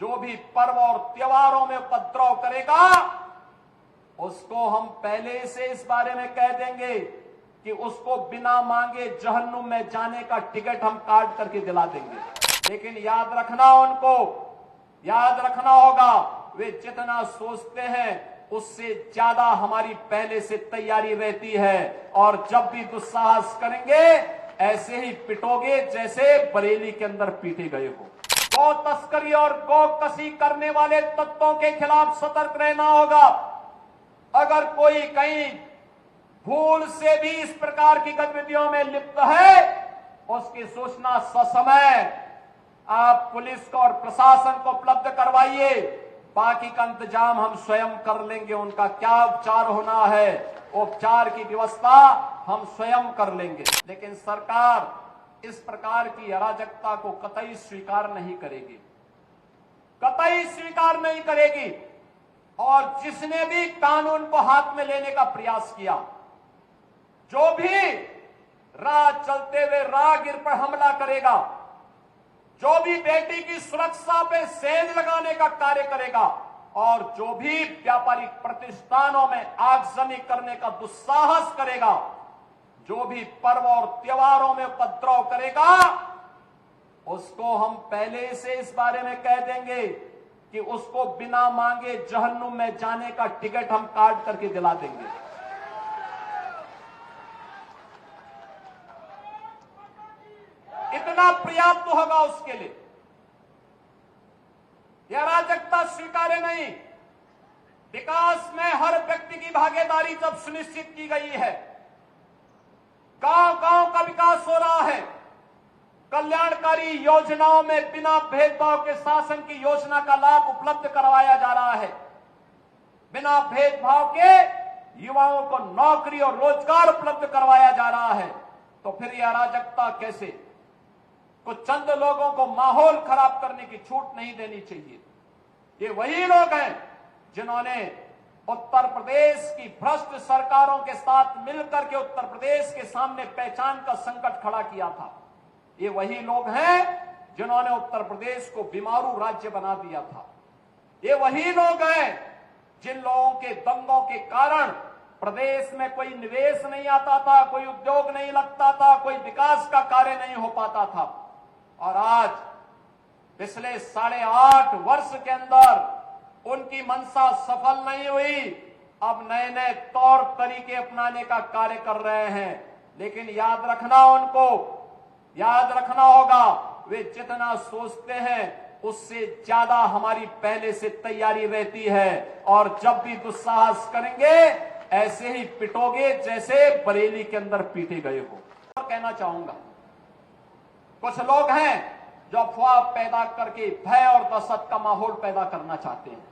जो भी पर्व और त्योहारों में उपद्रव करेगा उसको हम पहले से इस बारे में कह देंगे कि उसको बिना मांगे जहन्नुम में जाने का टिकट हम काट करके दिला देंगे। लेकिन याद रखना होगा वे जितना सोचते हैं उससे ज्यादा हमारी पहले से तैयारी रहती है। और जब भी दुस्साहस करेंगे ऐसे ही पिटोगे जैसे बरेली के अंदर पीटे गए हो। गौ तस्करी और गौ कसी करने वाले तत्वों के खिलाफ सतर्क रहना होगा। अगर कोई कहीं भूल से भी इस प्रकार की गतिविधियों में लिप्त है उसकी सूचना ससमय आप पुलिस को और प्रशासन को उपलब्ध करवाइए। बाकी का इंतजाम हम स्वयं कर लेंगे। उनका क्या उपचार होना है उपचार की व्यवस्था हम स्वयं कर लेंगे। लेकिन सरकार इस प्रकार की अराजकता को कतई स्वीकार नहीं करेगी, कतई स्वीकार नहीं करेगी। और जिसने भी कानून को हाथ में लेने का प्रयास किया, जो भी राह चलते हुए राहगीर पर हमला करेगा, जो भी बेटी की सुरक्षा पे सेंध लगाने का कार्य करेगा और जो भी व्यापारिक प्रतिष्ठानों में आगजनी करने का दुस्साहस करेगा, जो भी पर्व और त्योहारों में उपद्रव करेगा उसको हम पहले से इस बारे में कह देंगे कि उसको बिना मांगे जहन्नुम में जाने का टिकट हम काट करके दिला देंगे। इतना पर्याप्त होगा उसके लिए। यह अराजकता स्वीकार्य नहीं। विकास में हर व्यक्ति की भागीदारी जब सुनिश्चित की गई है, गांव गांव का विकास हो रहा है, कल्याणकारी योजनाओं में बिना भेदभाव के शासन की योजना का लाभ उपलब्ध करवाया जा रहा है, बिना भेदभाव के युवाओं को नौकरी और रोजगार उपलब्ध करवाया जा रहा है, तो फिर यह अराजकता कैसे? कुछ चंद लोगों को माहौल खराब करने की छूट नहीं देनी चाहिए। ये वही लोग हैं जिन्होंने उत्तर प्रदेश की भ्रष्ट सरकारों के साथ मिलकर के उत्तर प्रदेश के सामने पहचान का संकट खड़ा किया था। ये वही लोग हैं जिन्होंने उत्तर प्रदेश को बीमारू राज्य बना दिया था। ये वही लोग हैं जिन लोगों के दंगों के कारण प्रदेश में कोई निवेश नहीं आता था, कोई उद्योग नहीं लगता था, कोई विकास का कार्य नहीं हो पाता था। और आज पिछले 8.5 वर्ष के अंदर उनकी मंशा सफल नहीं हुई। अब नए नए तौर तरीके अपनाने का कार्य कर रहे हैं। लेकिन याद रखना होगा वे जितना सोचते हैं उससे ज्यादा हमारी पहले से तैयारी रहती है। और जब भी दुस्साहस करेंगे ऐसे ही पिटोगे जैसे बरेली के अंदर पीटे गए हो। और कहना चाहूंगा, कुछ लोग हैं जो अफवाह पैदा करके भय और दहशत का माहौल पैदा करना चाहते हैं।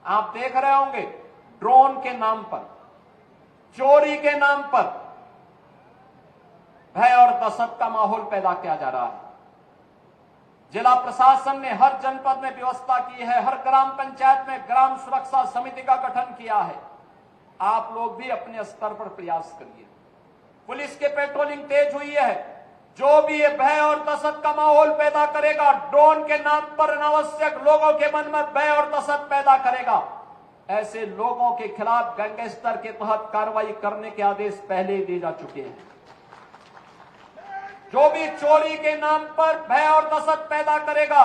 आप देख रहे होंगे ड्रोन के नाम पर, चोरी के नाम पर भय और दहशत का माहौल पैदा किया जा रहा है। जिला प्रशासन ने हर जनपद में व्यवस्था की है, हर ग्राम पंचायत में ग्राम सुरक्षा समिति का गठन किया है। आप लोग भी अपने स्तर पर प्रयास करिए। पुलिस के पेट्रोलिंग तेज हुई है। जो भी ये भय और दहशत का माहौल पैदा करेगा, ड्रोन के नाम पर अनावश्यक लोगों के मन में भय और दहशत पैदा करेगा, ऐसे लोगों के खिलाफ गैंगस्टर के तहत कार्रवाई करने के आदेश पहले ही दिए जा चुके हैं। जो भी चोरी के नाम पर भय और दहशत पैदा करेगा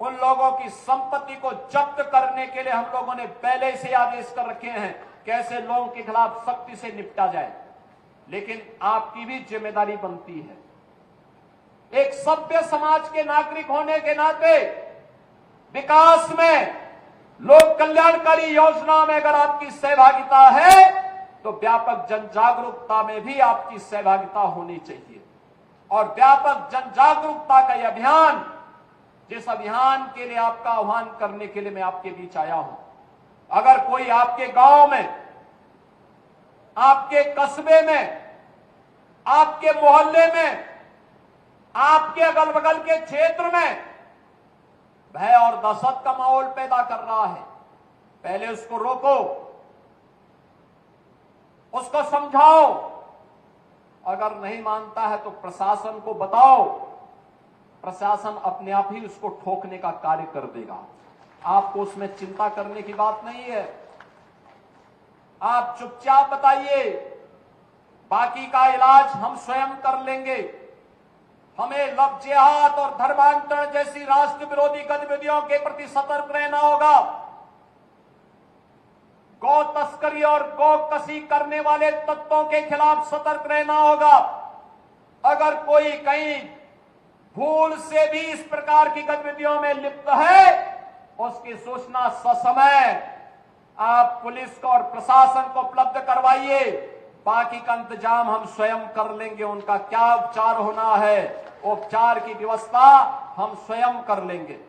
उन लोगों की संपत्ति को जब्त करने के लिए हम लोगों ने पहले से आदेश कर रखे हैं कि ऐसे लोगों के खिलाफ सख्ती से निपटा जाए। लेकिन आपकी भी जिम्मेदारी बनती है, एक सभ्य समाज के नागरिक होने के नाते विकास में, लोक कल्याणकारी योजनाओं में अगर आपकी सहभागिता है तो व्यापक जन जागरूकता में भी आपकी सहभागिता होनी चाहिए। और व्यापक जन जागरूकता का यह अभियान, जिस अभियान के लिए आपका आह्वान करने के लिए मैं आपके बीच आया हूं, अगर कोई आपके गांव में, आपके कस्बे में, आपके मोहल्ले में, आपके अगल बगल के क्षेत्र में भय और दहशत का माहौल पैदा कर रहा है, पहले उसको रोको, उसको समझाओ। अगर नहीं मानता है तो प्रशासन को बताओ, प्रशासन अपने आप ही उसको ठोकने का कार्य कर देगा। आपको उसमें चिंता करने की बात नहीं है। आप चुपचाप बताइए, बाकी का इलाज हम स्वयं कर लेंगे। हमें लव जिहाद और धर्मांतरण जैसी राष्ट्र विरोधी गतिविधियों के प्रति सतर्क रहना होगा। गौ तस्करी और गौ कसी करने वाले तत्वों के खिलाफ सतर्क रहना होगा। अगर कोई कहीं भूल से भी इस प्रकार की गतिविधियों में लिप्त है, उसकी सूचना ससमय आप पुलिस को और प्रशासन को उपलब्ध करवाइए। बाकी का इंतजाम हम स्वयं कर लेंगे। उनका क्या उपचार होना है, उपचार की व्यवस्था हम स्वयं कर लेंगे।